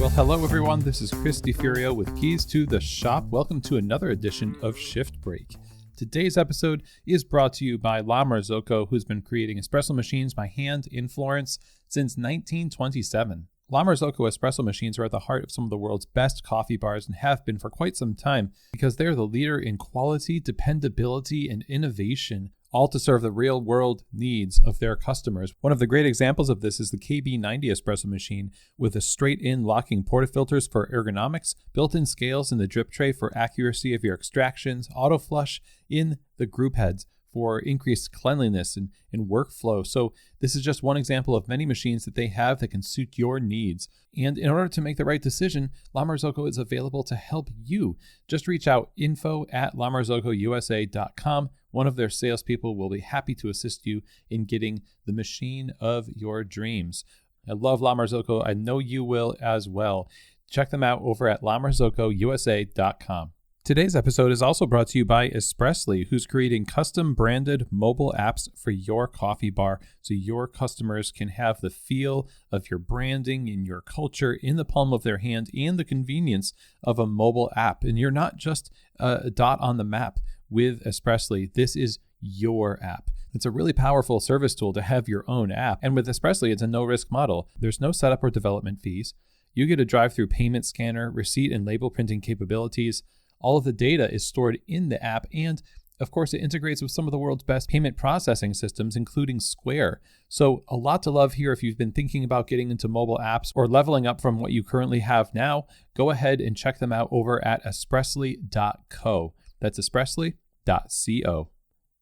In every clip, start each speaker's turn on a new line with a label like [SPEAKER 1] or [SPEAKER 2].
[SPEAKER 1] Well, hello everyone. This is Chris DiFurio with Keys to the Shop. Welcome to another edition of Shift Break. Today's episode is brought to you by La Marzocco, who's been creating espresso machines by hand in Florence since 1927. La Marzocco espresso machines are at the heart of some of the world's best coffee bars and have been for quite some time because they're the leader in quality, dependability, and innovation, all to serve the real-world needs of their customers. One of the great examples of this is the KB90 espresso machine with a straight-in locking portafilters for ergonomics, built-in scales in the drip tray for accuracy of your extractions, auto flush in the group heads for increased cleanliness and workflow. So this is just one example of many machines that they have that can suit your needs. And in order to make the right decision, La Marzocco is available to help you. Just reach out, info@lamarzocco.usa.com. One of their salespeople will be happy to assist you in getting the machine of your dreams. I love La Marzocco. I know you will as well. Check them out over at lamarzocco.usa.com. Today's episode is also brought to you by Espressly, who's creating custom branded mobile apps for your coffee bar so your customers can have the feel of your branding and your culture in the palm of their hand and the convenience of a mobile app. And you're not just a dot on the map with Espressly. This is your app. It's a really powerful service tool to have your own app. And with Espressly, it's a no-risk model. There's no setup or development fees. You get a drive-through payment scanner, receipt and label printing capabilities. All of the data is stored in the app, and of course, it integrates with some of the world's best payment processing systems, including Square. So a lot to love here. If you've been thinking about getting into mobile apps or leveling up from what you currently have now, go ahead and check them out over at espressly.co. That's espressly.co.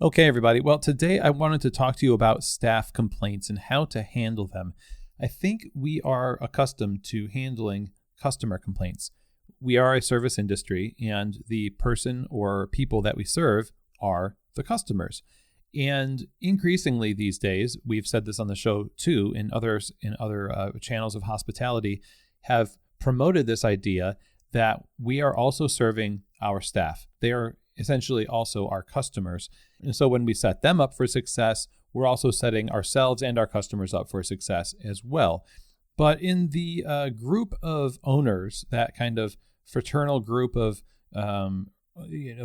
[SPEAKER 1] Okay, everybody. Well, today I wanted to talk to you about staff complaints and how to handle them. I think we are accustomed to handling customer complaints. We are a service industry, and the person or people that we serve are the customers. And increasingly these days, we've said this on the show too, and others in other channels of hospitality have promoted this idea that we are also serving our staff. They are essentially also our customers. And so when we set them up for success, we're also setting ourselves and our customers up for success as well. But in the group of owners, that kind of fraternal group of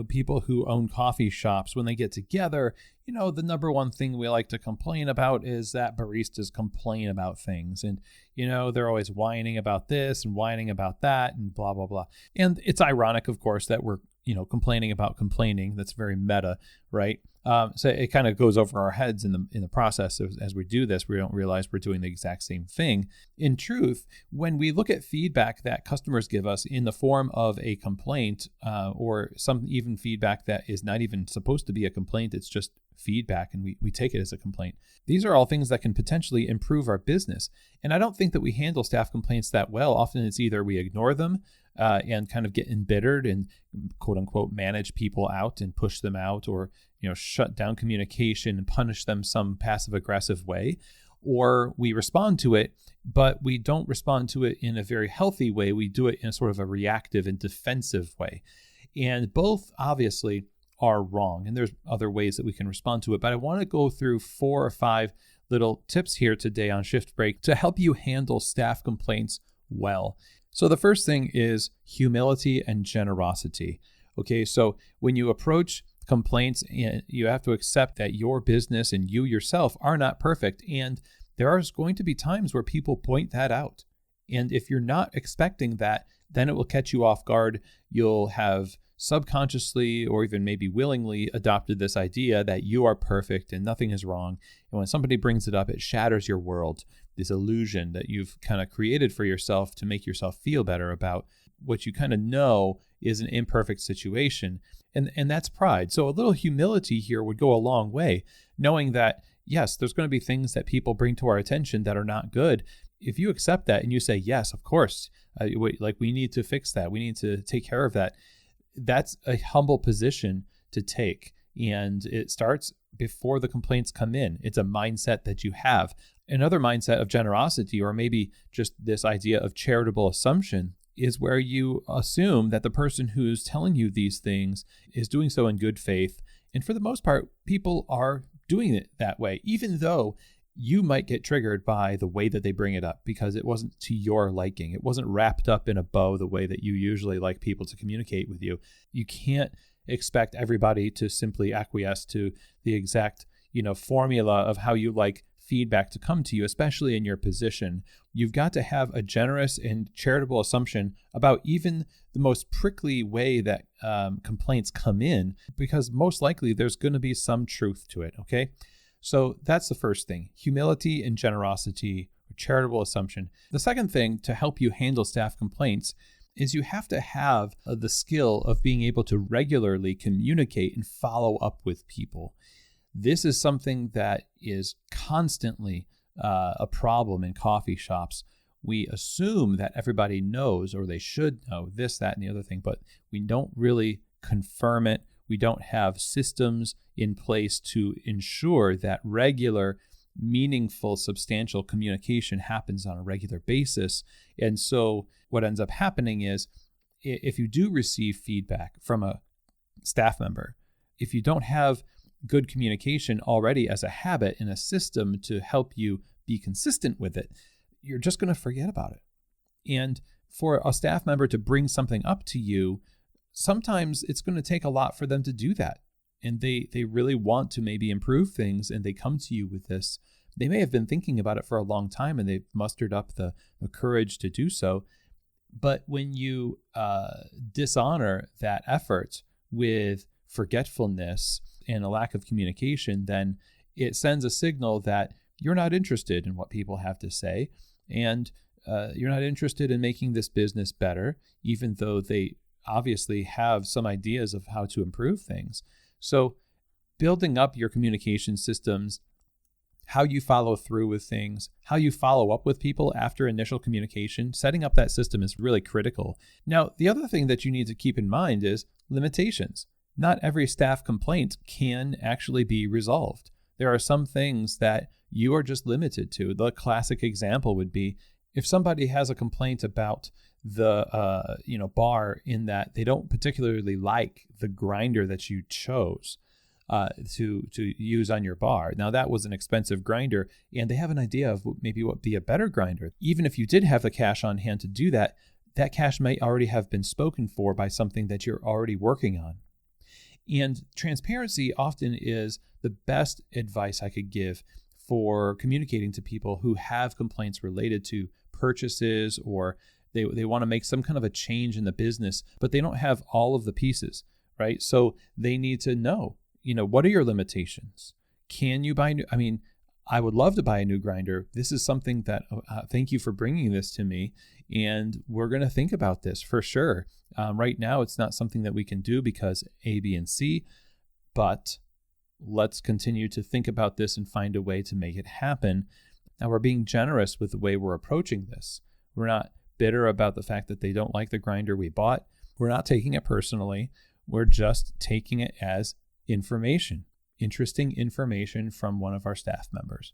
[SPEAKER 1] people who own coffee shops, when they get together, the number one thing we like to complain about is that baristas complain about things. And, they're always whining about this and whining about that and blah, blah, blah. And it's ironic, of course, that we're, complaining about complaining. That's very meta, right? So it kind of goes over our heads in the process as we do this. We don't realize we're doing the exact same thing. In truth, when we look at feedback that customers give us in the form of a complaint or some even feedback that is not even supposed to be a complaint, it's just feedback, and we take it as a complaint. These are all things that can potentially improve our business. And I don't think that we handle staff complaints that well. Often it's either we ignore them and kind of get embittered and quote unquote manage people out and push them out, or shut down communication and punish them some passive aggressive way, or we respond to it, but we don't respond to it in a very healthy way. We do it in a sort of a reactive and defensive way. And both obviously are wrong. And there's other ways that we can respond to it. But I want to go through 4 or 5 little tips here today on Shift Break to help you handle staff complaints well. So the first thing is humility and generosity. Okay, so when you approach complaints, you have to accept that your business and you yourself are not perfect. And there are going to be times where people point that out. And if you're not expecting that, then it will catch you off guard. You'll have subconsciously or even maybe willingly adopted this idea that you are perfect and nothing is wrong. And when somebody brings it up, it shatters your world, this illusion that you've kind of created for yourself to make yourself feel better about what you kind of know is an imperfect situation. And that's pride. So a little humility here would go a long way, knowing that, yes, there's going to be things that people bring to our attention that are not good. If you accept that and you say, yes, of course, we need to fix that. We need to take care of that. That's a humble position to take. And it starts before the complaints come in. It's a mindset that you have. Another mindset of generosity, or maybe just this idea of charitable assumption, is where you assume that the person who's telling you these things is doing so in good faith. And for the most part, people are doing it that way, even though you might get triggered by the way that they bring it up because it wasn't to your liking. It wasn't wrapped up in a bow the way that you usually like people to communicate with you. You can't expect everybody to simply acquiesce to the exact, formula of how you like feedback to come to you, especially in your position. You've got to have a generous and charitable assumption about even the most prickly way that complaints come in, because most likely there's going to be some truth to it, okay? So that's the first thing, humility and generosity, or charitable assumption. The second thing to help you handle staff complaints is you have to have the skill of being able to regularly communicate and follow up with people. This is something that is constantly a problem in coffee shops. We assume that everybody knows, or they should know this, that, and the other thing, but we don't really confirm it. We don't have systems in place to ensure that regular, meaningful, substantial communication happens on a regular basis. And so what ends up happening is, if you do receive feedback from a staff member, if you don't have good communication already as a habit in a system to help you be consistent with it, you're just going to forget about it. And for a staff member to bring something up to you, sometimes it's going to take a lot for them to do that. And they really want to maybe improve things, and they come to you with this. They may have been thinking about it for a long time, and they've mustered up the courage to do so. But when you dishonor that effort with forgetfulness and a lack of communication, then it sends a signal that you're not interested in what people have to say, and you're not interested in making this business better, even though they obviously have some ideas of how to improve things. So building up your communication systems, how you follow through with things, how you follow up with people after initial communication, setting up that system is really critical. Now, the other thing that you need to keep in mind is limitations. Not every staff complaint can actually be resolved. There are some things that you are just limited to. The classic example would be if somebody has a complaint about the bar, in that they don't particularly like the grinder that you chose to use on your bar. Now, that was an expensive grinder, and they have an idea of maybe what would be a better grinder. Even if you did have the cash on hand to do that, that cash may already have been spoken for by something that you're already working on. And transparency often is the best advice I could give for communicating to people who have complaints related to purchases, or they want to make some kind of a change in the business, but they don't have all of the pieces, right? So they need to know, what are your limitations? Can you buy new? I mean, I would love to buy a new grinder. This is something that, thank you for bringing this to me. And we're going to think about this for sure. Right now, it's not something that we can do because A, B, and C, but let's continue to think about this and find a way to make it happen. Now, we're being generous with the way we're approaching this. We're not bitter about the fact that they don't like the grinder we bought. We're not taking it personally. We're just taking it as information, interesting information from one of our staff members.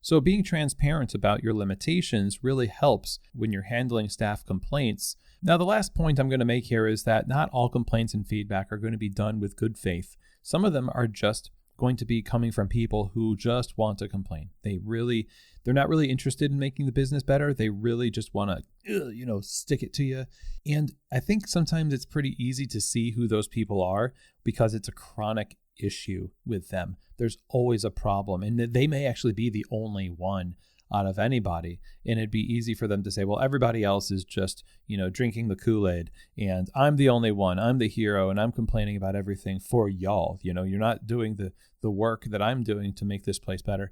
[SPEAKER 1] So being transparent about your limitations really helps when you're handling staff complaints. Now, the last point I'm going to make here is that not all complaints and feedback are going to be done with good faith. Some of them are just going to be coming from people who just want to complain. They're not really interested in making the business better. They really just want to, stick it to you. And I think sometimes it's pretty easy to see who those people are because it's a chronic issue with them. There's always a problem, and they may actually be the only one out of anybody. And it'd be easy for them to say, well, everybody else is just, drinking the Kool-Aid, and I'm the only one. I'm the hero, and I'm complaining about everything for y'all. You're not doing the work that I'm doing to make this place better.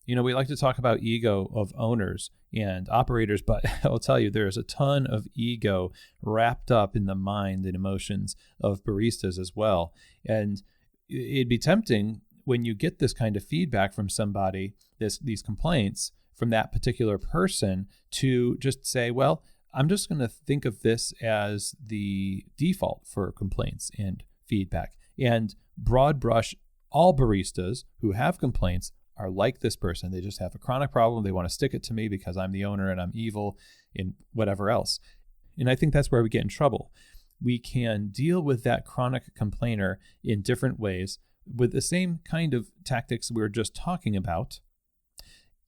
[SPEAKER 1] We like to talk about ego of owners and operators, but I'll tell you, there's a ton of ego wrapped up in the mind and emotions of baristas as well. And it'd be tempting when you get this kind of feedback from somebody, these complaints from that particular person, to just say, well, I'm just going to think of this as the default for complaints and feedback, and broad brush all baristas who have complaints are like this person. They just have a chronic problem. They want to stick it to me because I'm the owner and I'm evil and whatever else. And I think that's where we get in trouble. We can deal with that chronic complainer in different ways with the same kind of tactics we were just talking about.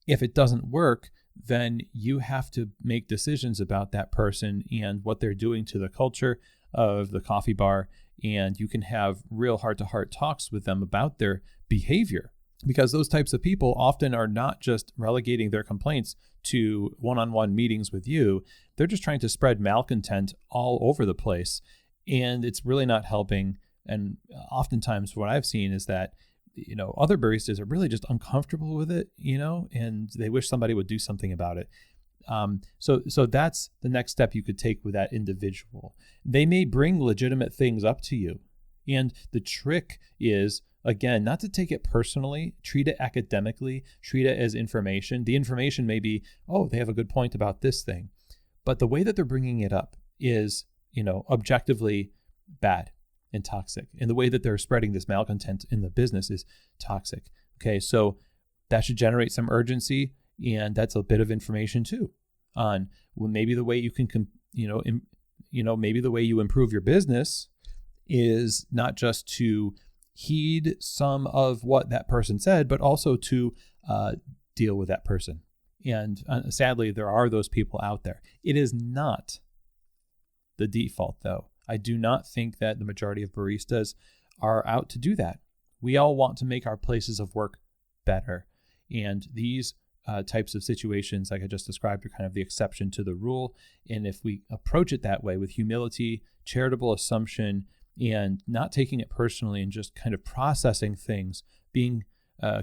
[SPEAKER 1] If it doesn't work, then you have to make decisions about that person and what they're doing to the culture of the coffee bar. And you can have real heart-to-heart talks with them about their behavior, because those types of people often are not just relegating their complaints to one-on-one meetings with you. They're just trying to spread malcontent all over the place, and it's really not helping. And oftentimes what I've seen is that, other baristas are really just uncomfortable with it, and they wish somebody would do something about it. So that's the next step you could take with that individual. They may bring legitimate things up to you. And the trick is, again, not to take it personally, treat it academically, treat it as information. The information may be, oh, they have a good point about this thing. But the way that they're bringing it up is, objectively bad and toxic. And the way that they're spreading this malcontent in the business is toxic. Okay, so that should generate some urgency. And that's a bit of information too on maybe the way you can, maybe the way you improve your business is not just to heed some of what that person said, but also to deal with that person. And sadly, there are those people out there. It is not the default, though. I do not think that the majority of baristas are out to do that. We all want to make our places of work better. And these types of situations, like I just described, are kind of the exception to the rule. And if we approach it that way with humility, charitable assumption, and not taking it personally and just kind of processing things, being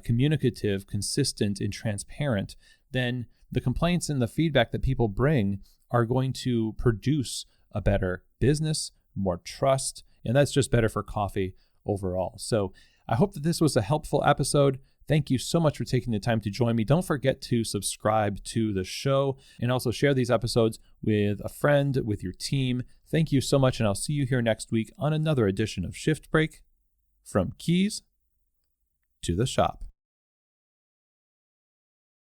[SPEAKER 1] communicative, consistent, and transparent, then the complaints and the feedback that people bring are going to produce a better business, more trust, and that's just better for coffee overall. So I hope that this was a helpful episode. Thank you so much for taking the time to join me. Don't forget to subscribe to the show and also share these episodes with a friend, with your team. Thank you so much, and I'll see you here next week on another edition of Shift Break, from Keys to the Shop.